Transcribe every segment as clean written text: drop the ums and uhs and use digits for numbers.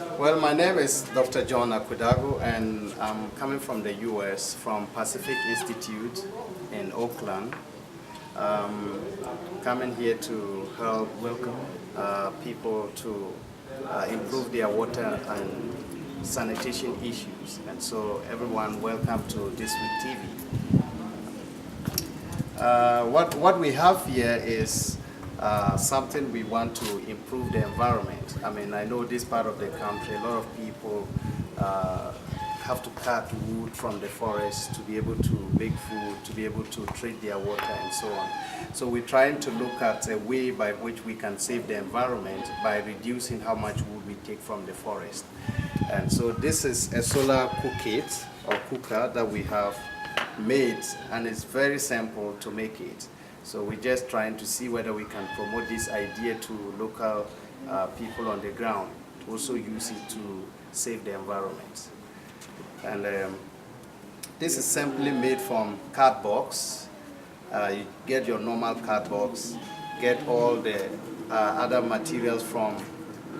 Well, my name is Dr. John Akudago, and I'm coming from the U.S., from Pacific Institute in Oakland. Coming here to help welcome people to improve their water and sanitation issues. And so everyone, welcome to This Week TV. What we have here is something we want to improve the environment. I mean, I know this part of the country, a lot of people have to cut wood from the forest to be able to make food, to be able to treat their water and so on. So we're trying to look at a way by which we can save the environment by reducing how much wood we take from the forest. And so this is a solar cookit or cooker that we have made, and it's very simple to make it. So we're just trying to see whether we can promote this idea to local people on the ground to also use it to save the environment. And this is simply made from cardboard. You get your normal cardboard, get all the other materials from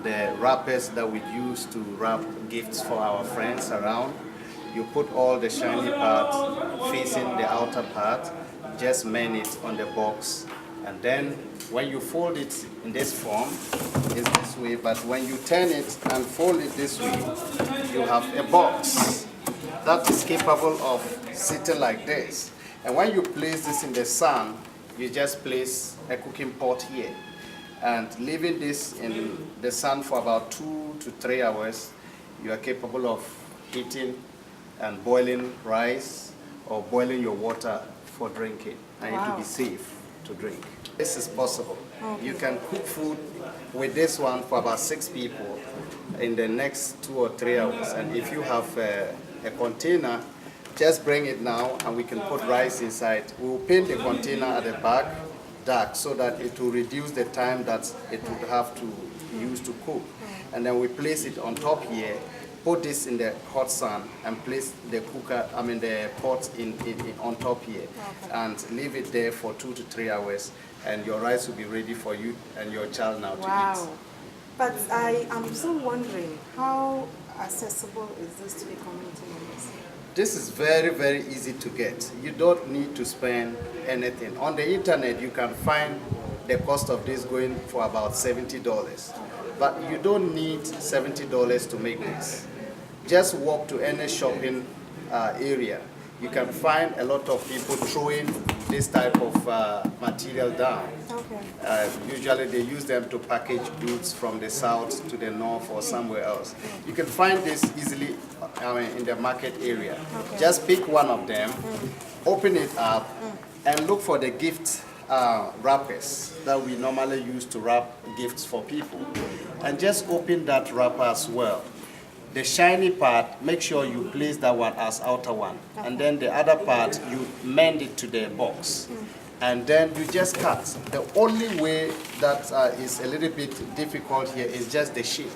the wrappers that we use to wrap gifts for our friends around. You put all the shiny part facing the outer part, just mend it on the box, and then when you fold it in this form, it's this way, but when you turn it and fold it this way, you have a box that is capable of sitting like this. And when you place this in the sun, you just place a cooking pot here, and leaving this in the sun for about 2 to 3 hours, you are capable of heating and boiling rice or boiling your water for drinking, and it will be safe to drink. This is possible. Okay. You can cook food with this one for about 6 people in the next 2 or 3 hours. And if you have a container, just bring it now and we can put rice inside. We will paint the container at the back dark so that it will reduce the time that it would have to use to cook. And then we place it on top here, put this in the hot sun and place the the pot on top here, and leave it there for 2 to 3 hours, and your rice will be ready for you and your child now to eat. Wow. But I am still wondering, how accessible is this to the community members? This is very, very easy to get. You don't need to spend anything. On the internet, you can find the cost of this going for about $70. But you don't need $70 to make this. Just walk to any shopping area. You can find a lot of people throwing this type of material down. Okay. Usually they use them to package goods from the south to the north or somewhere else. You can find this easily in the market area. Okay. Just pick one of them, open it up, and look for the gift wrappers that we normally use to wrap gifts for people. And just open that wrapper as well. The shiny part, make sure you place that one as outer one. And then the other part, you mend it to the box. And then you just cut. The only way that is a little bit difficult here is just the shape.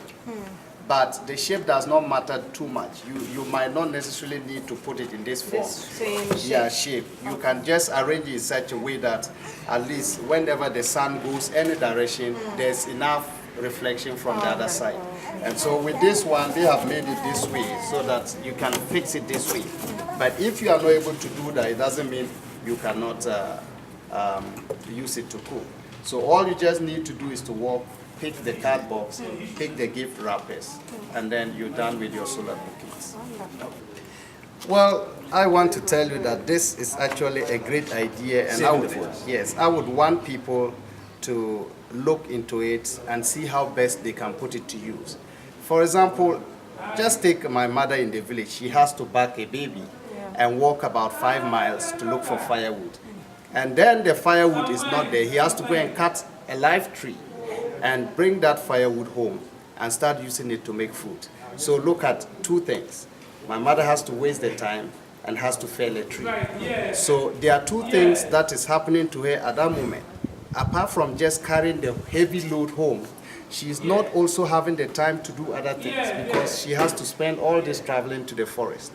But the shape does not matter too much. You might not necessarily need to put it in this form. This same shape. Yeah, shape. You can just arrange it in such a way that at least whenever the sun goes any direction, there's enough reflection from the other side. And so with this one, they have made it this way so that you can fix it this way. But if you are not able to do that, it doesn't mean you cannot use it to cook. So all you just need to do is to walk, pick the cardboard, pick the gift wrappers, and then you're done with your solar cookings. Well, I want to tell you that this is actually a great idea, and I would want people to look into it and see how best they can put it to use. For example, just take my mother in the village. She has to back a baby and walk about 5 miles to look for firewood. And then the firewood is not there. He has to go and cut a live tree and bring that firewood home and start using it to make food. So look at 2 things. My mother has to waste the time and has to fell a tree. So there are 2 things that is happening to her at that moment. Apart from just carrying the heavy load home, she's not also having the time to do other things because she has to spend all this traveling to the forest.